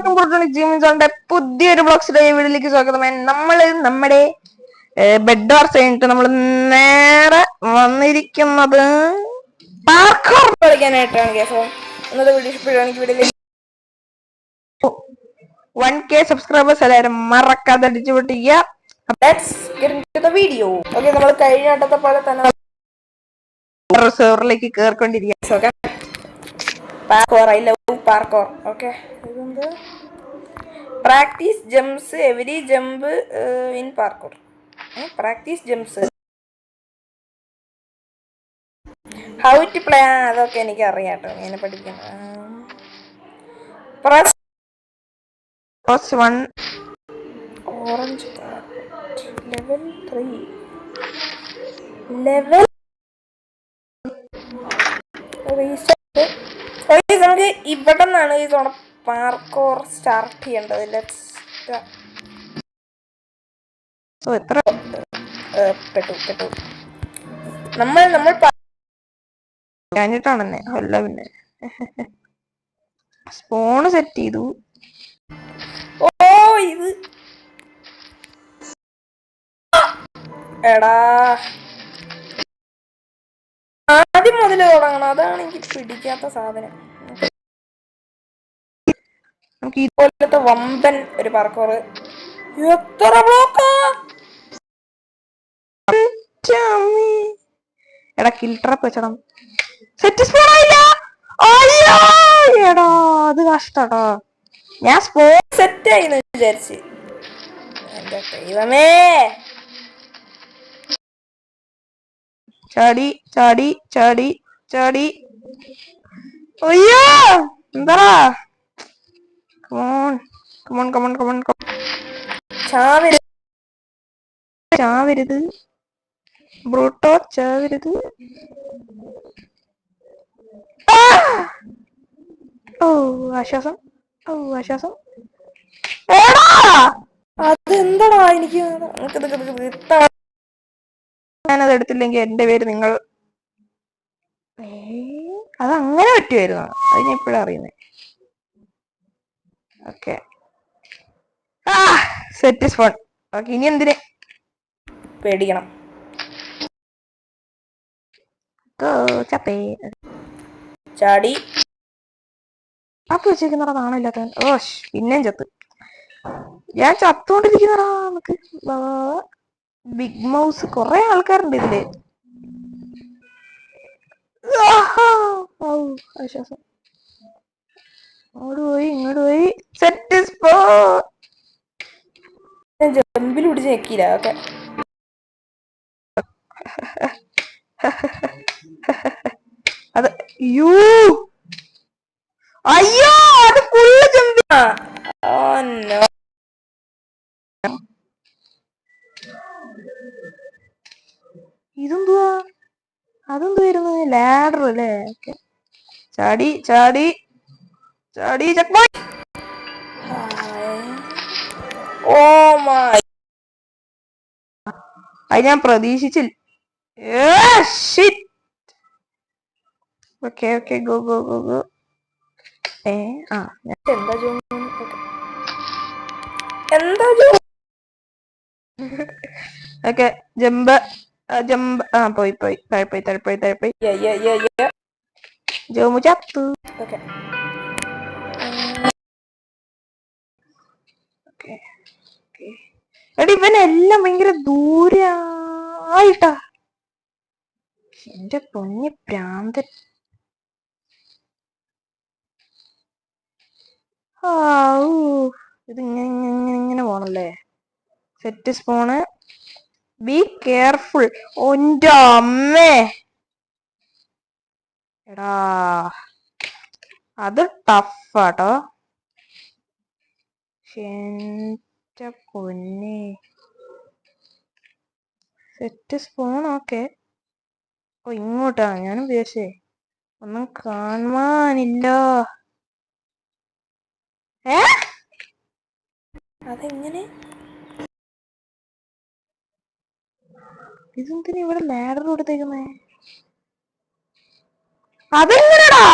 എല്ലാവർക്കും ജീവൻസോണിന്റെ പുതിയൊരു ബ്ലോഗ്സിന്റെ വീഡിയോയിലേക്ക് സ്വാഗതം. നമ്മുടെ ബെഡ് വാർസ് കഴിഞ്ഞിട്ട് നമ്മൾ നേരെ വന്നിരിക്കുന്നത് പാർക്കോർ കളിക്കാനായിട്ടാണ്. കേട്ടോ ഇന്നത്തെ വീഡിയോയിലേക്ക് 1K സബ്സ്ക്രൈബേഴ്സ് എല്ലാവരും മറക്കാതെ അടിച്ചു പൊട്ടിക്കുക. Video okay. നമ്മൾ കഴിഞ്ഞ വട്ടത്തെ പോലെ തന്നെ സെർവറിലേക്ക് കേറിക്കൊണ്ടിരിക്കുക. Parkour, I love parkour. Okay, ഇതെന്ത് practice jumps every jump in parkour. Practice jumps, how to play, അതൊക്കെ എനിക്ക് അറിയാം കേട്ടോ, ഇങ്ങനെ പഠിക്കണം. Press 1 orange level 3 level reset. നമുക്ക് ഇവിടെ നിന്നാണ് ഈ പാർക്കോർ സ്റ്റാർട്ട് ചെയ്യേണ്ടത്. എത്ര പെട്ടു നമ്മൾ കഴിഞ്ഞിട്ടാണെന്നെ. അല്ല പിന്നെ സ്പോണ് സെറ്റ് ചെയ്തു. ഓ ഇത് എടാ ആദ്യം മുതൽ തുടങ്ങണം, അതാണ് എനിക്ക് പിടിക്കാത്ത സാധനം. നമുക്ക് ഇതുപോലത്തെ വമ്പൻ ഒരു പാർക്കോർ. എത്ര ബ്ലോക്കാ എടാ, കിൽ ട്രാപ്പ് വെച്ചണം. സെറ്റ് സ്പോൺ ആയില്ല. അയ്യോ എടാ, അത് കഷ്ടാട്ടോ. ഞാൻ സ്പോൺ സെറ്റ് ആയിന്ന് വിചാരിച്ച്. എന്റെ ദൈവമേ, ചാടി ചാടി ചാടി ചാടി. അയ്യോ എന്താ, ചാവരുത് ബ്രൂട്ടോ, ചാവരുത്. ഓ ആശ്വാസം, ഓ ആശ്വാസം. അതെന്താടാ എനിക്ക് ഞാനത് എടുത്തില്ലെങ്കിൽ എന്റെ പേര് നിങ്ങൾ. അതങ്ങനെ പറ്റുമായിരുന്നു, അത് ഞാൻ ഇപ്പോഴാണ് അറിയുന്നേ. Okay, set spawn. ഓക്കെ, ഇനി എന്തിന് പേടിക്കണം. ചാടി ആക്കി വെച്ചേക്കുന്നടാ, നാണില്ലാത്ത. ഓഷ്, പിന്നെയും ചത്ത്. ഞാൻ ചത്തോണ്ടിരിക്കുന്നടാ. നമുക്ക് ബിഗ് മൗസ്, കൊറേ ആൾക്കാരുണ്ട് ഇതില്. ആശ്വാസം. അങ്ങോട്ട് പോയി ഇങ്ങോട്ട് പോയി. സെറ്റ് സ്പോ. ജമ്പിൽ പിടിച്ച് ഞെക്കിയില്ല. ഓക്കെ, അത് യൂ അയ്യോ, അത് ഫുള്ള് ജമ്പിങ്. ഇതെന്തുവാ, അതെന്തുവായിരുന്നു? ലാഡർ അല്ലേ? ഓക്കെ, ചാടി ചാടി ചാടി. Check point. ഓ മൈ, അത് ഞാൻ പ്രതീക്ഷിച്ചില്ല. Okay okay, go go go go. എന്താ ഓക്കെ, ജമ്പ് ജമ്പ്. പോയി പോയി താഴെപ്പോയി താഴെപ്പോയി താഴെപ്പോയി. ജോമു ചത്തു. Okay okay okay. എടി, ഇവനെല്ലാം ഭയങ്കര ദൂരായിട്ടാ. എന്റെ പൊന്നി പ്രാന്തൻ. ഇത് ഇങ്ങനെ പോണല്ലേ. Set spawn, be careful. ഒന്റെ അമ്മേ, എടാ അത് ടഫാട്ടോ. എന്റെ പൊന്നെ, സെറ്റ് സ്പോൺ. ഓക്കെ, ഓ ഇങ്ങോട്ടാ ഞാൻ ഉദ്ദേശിച്ചേ. ഒന്നും കാണാനില്ല. അതെങ്ങനെ? ഇതെന്തിനാ ഇവിടെ ലാഡർ കൊടുത്തേക്കുന്നേ? അതെങ്ങനെടാ?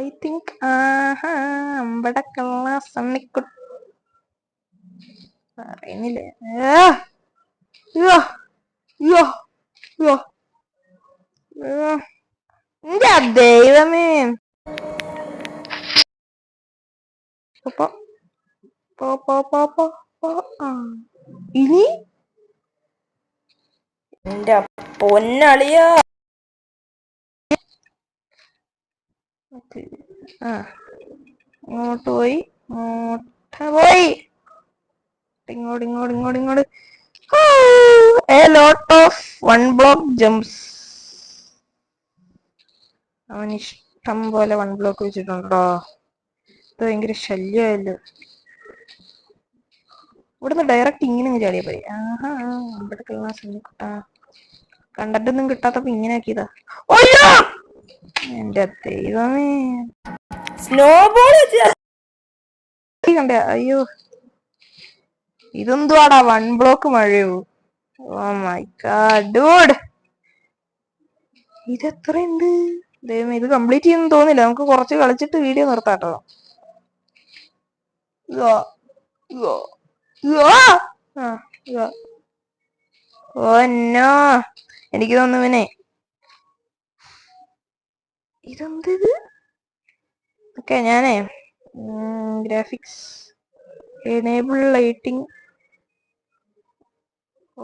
ഐ തിങ്ക് അമ്പടക്കുള്ള സണ്ണിക്കുട്ട് പറയുന്നില്ലേ. ദൈവമേ. ഇനി എന്റെ പൊന്നളിയാ. ഇങ്ങോട്ട് പോയി, ഇങ്ങോട്ട്. A lot of one block jumps. അവൻ ഇഷ്ടം പോലെ വൺ ബ്ലോക്ക് വെച്ചിട്ടുണ്ടോ. ഇത് ഭയങ്കര ശല്യമായല്ലോ. ഇവിടുന്ന് ഡയറക്റ്റ് ഇങ്ങനെ ചാടിയാ പോയി. അമ്പടക്കുള്ള സണ്ണിക്കുട്ടാ. കണ്ടിട്ടൊന്നും കിട്ടാത്തപ്പോ ഇങ്ങനെ ആക്കിയതാ. എന്റെ ദൈവമേ. സ്നോബോൾ കണ്ട. അയ്യോ, ഇതെന്തുവാടാ വൺ ബ്ലോക്ക് മഴയോ. Oh my god dude. ഇതെത്രയുണ്ട് ദൈവമേ. ഇത് കംപ്ലീറ്റ് ചെയ്യുന്നു തോന്നില്ല. നമുക്ക് കുറച്ച് കളിച്ചിട്ട് വീഡിയോ നിർത്താട്ടോ. Oh no. എനിക്ക് തോന്നുന്നു ഇവനെ. ഇതെന്ത്. ഓക്കെ, ഞാനേ ഗ്രാഫിക്സ് എനേബിൾ ലൈറ്റിംഗ്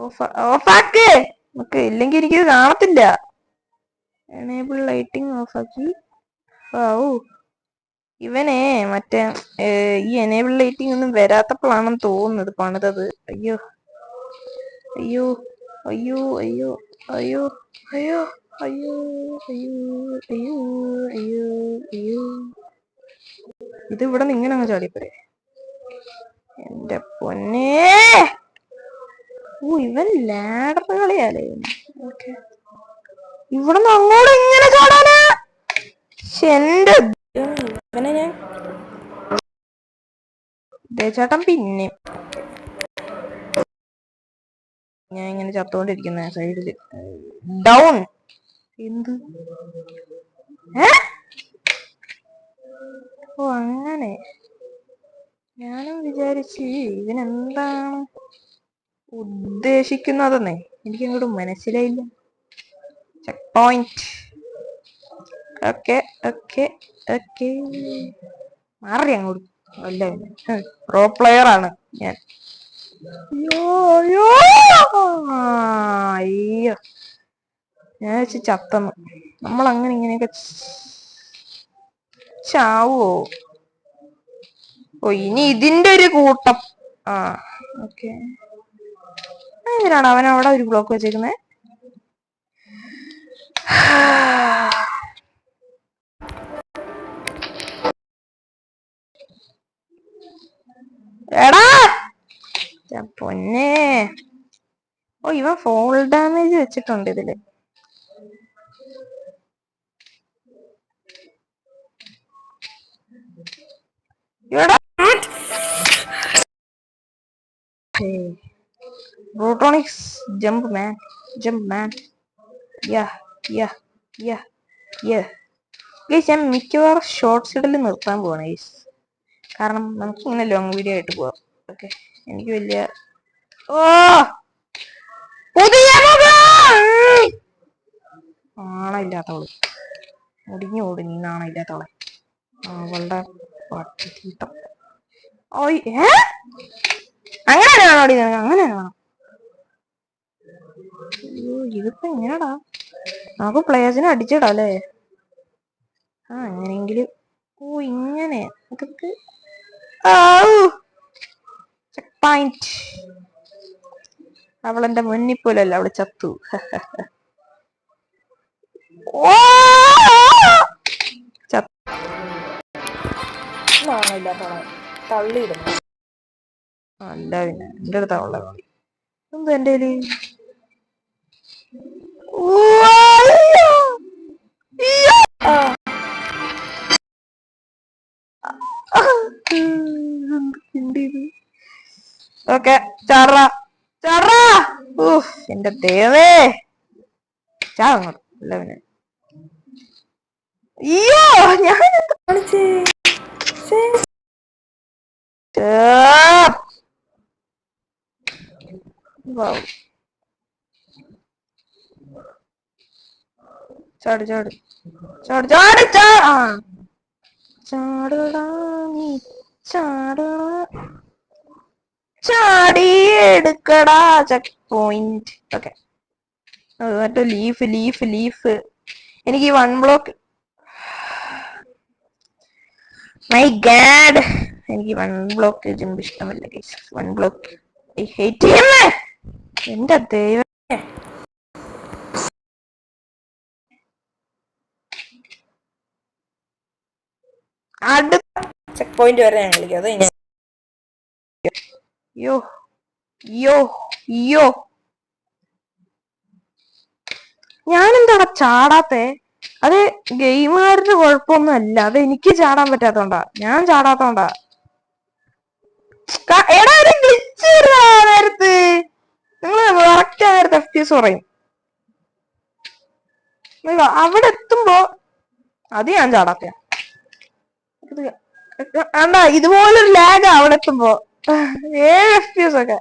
ഓഫാക്ക്. നമുക്ക് ഇല്ലെങ്കിൽ എനിക്കിത് കാണത്തില്ല. എനേബിൾ ലൈറ്റിംഗ് ഓഫാക്കി. ഇവനെ മറ്റേ ഈ എനേബിൾ ലൈറ്റിംഗ് ഒന്നും വരാത്തപ്പോഴാണെന്ന് തോന്നുന്നത് പണിതത്. അയ്യോ അയ്യോ അയ്യോ അയ്യോ അയ്യോ അയ്യോ അയ്യോ അയ്യോ അയ്യോ അയ്യോ അയ്യോ. ഇത് ഇവിടെ നിന്ന് ഇങ്ങനെ അങ്ങ് ചാടിപ്പോരെ. എന്റെ പൊന്നേ. ഇവൻ ലാഡർ കളിയാലേ. ഓക്കെ, ഇവിടെ നിന്ന് അങ്ങോട്ട് ഇങ്ങനെ ചാടാനാ. എന്റെ ഇവനെ ഞാൻ ചേട്ടൻ. പിന്നെ ഞാൻ ഇങ്ങനെ ചത്തോണ്ടിരിക്കുന്ന സൈഡില് ഡൗൺ. എന്ത്. അങ്ങനെ ഞാനും വിചാരിച്ച് ഇതിനെന്താണ് ഉദ്ദേശിക്കുന്നതെന്നേ എനിക്കങ്ങോട്ട് മനസ്സിലായില്ല. Check point. Okay okay okay. മാറി അങ്ങോട്ട്. അല്ല, പ്രോ പ്ലെയർ ആണ് ഞാൻ. അയ്യോ ഞാൻ വെച്ച് ചത്തന്നു. നമ്മൾ അങ്ങനെ ഇങ്ങനെയൊക്കെ ചാവോ. ഇനി ഇതിന്റെ ഒരു കൂട്ടം. ഓക്കെ. എന്തിനാണ് അവൻ അവിടെ ഒരു ബ്ലോക്ക് വെച്ചേക്കുന്നത്. എടാ പൊന്നേ. ഇവൻ ഫോൾ ഡാമേജ് വെച്ചിട്ടുണ്ട് ഇതില്. റോട്ടോണിക്സ് ജമ്പ് മാൻ. ഞാൻ മിക്കവാറും ഷോർട്സ് ഇടൽ നിർത്താൻ പോവാണ് ഗൈസ്. കാരണം നമുക്ക് ഇങ്ങനെ ലോങ് വീഡിയോ ആയിട്ട് പോവാം. ഓക്കെ, എനിക്ക് വലിയ നാണയില്ലാത്തവള്. മുടിഞ്ഞോട് നീ നാണയില്ലാത്തവളെ. അവളുടെ പട്ടിത്തീട്ടം. അങ്ങനെയാണോ അങ്ങനെയാണോ. ഇതിപ്പോ എങ്ങനെയാടാ. നമുക്ക് പ്ലേയേഴ്സിനെ അടിച്ചിടാം അല്ലേ. അങ്ങനെയെങ്കിലും. ഇങ്ങനെ അതൊക്കെ. Check point. അവളെന്റെ മുന്നിൽ പോലല്ല, അവള് ചത്തു. തള്ളിയിടുന്നു. അല്ല പിന്നെ എന്റെ അടുത്താ ഉള്ള കളി. എന്ത് എന്റെ ഓക്കെ. എന്റെ ദൈവമേ. ചാങ്ങോട്ട്. അല്ല പിന്നെ അയ്യോ ഞാൻ കാണിച്ചേ ചാട് ചാട് ചാട് ചാട് ചാടടാ നീ ചാടടാ ചാടി എടുക്കടാ ചെക്ക് പോയിന്റ്. ഓക്കെ മറ്റേ ലീഫ് ലീഫ് ലീഫ് എനിക്ക് 1 ബ്ലോക്ക്. മൈ ഗാഡ് എനിക്ക് 1 ബ്ലോക്ക് ജമ്പ് ഇഷ്ടമല്ല. 1 ബ്ലോക്ക് ഐ ഹേറ്റ് ചെയ്യുന്നേ. എന്റെ ദൈവം അടുത്ത ചെക്ക് പോയിന്റ് വരെ ഞാൻ കളിക്കാം. അത് യോ യോ യോ ഞാനെന്താടാ ചാടാത്തെ? അത് ഗെയിമുകാരുടെ കുഴപ്പമൊന്നും അല്ല, അത് എനിക്ക് ചാടാൻ പറ്റാത്തോണ്ടാ. ഞാൻ ചാടാത്തോണ്ടാ. എടാ ഒരു ഗ്ലിച്ച് നേരത്ത് നിങ്ങള് കറക്റ്റ് ആ നേരത്തെ FPS പറയും. അവിടെ എത്തുമ്പോ അത് ഞാൻ ചാടാത്ത അണ്ണാ ഇതുപോലൊരു ലാഗ് അവിടെ എത്തുമ്പോ 7 FPS ഒക്കെ.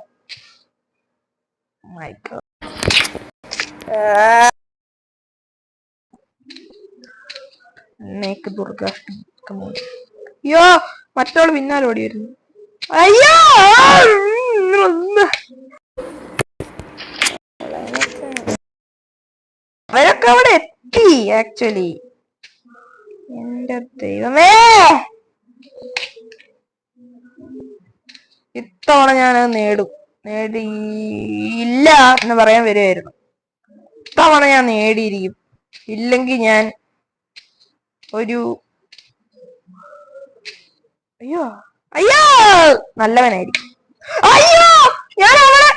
അയ്യോ മറ്റോള് പിന്നാലെ ഓടി വരുന്നു. അയ്യോ അവരൊക്കെ അവിടെ എത്തി ആക്ച്വലി. എന്റെ ദൈവമേ ഇത്തവണ ഞാനത് നേടിയില്ല എന്ന് പറയാൻ വരുമായിരുന്നു. ഇത്തവണ ഞാൻ നേടിയിരിക്കും. ഇല്ലെങ്കിൽ ഞാൻ ഒരു അയ്യോ അയ്യോ നല്ലവനായിരിക്കും. അയ്യോ ഞാൻ അവളെ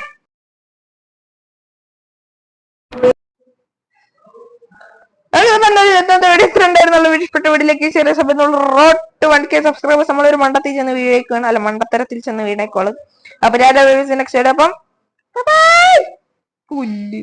ഇഷ്ടപ്പെട്ട വീട്ടിലേക്ക് ചെറിയ സമയത്തുള്ള റോഡ് ടു 1K സബ്സ്ക്രൈബേഴ്സ് നമ്മളൊരു മണ്ടത്തിൽ ചെന്ന് വീഴേക്കാണ്. അല്ല മണ്ടത്തരത്തിൽ ചെന്ന് വീണേക്കോളും. അപ്പൊ ഞാൻ നെക്സ്റ്റ് അപ്പം പുല്ല്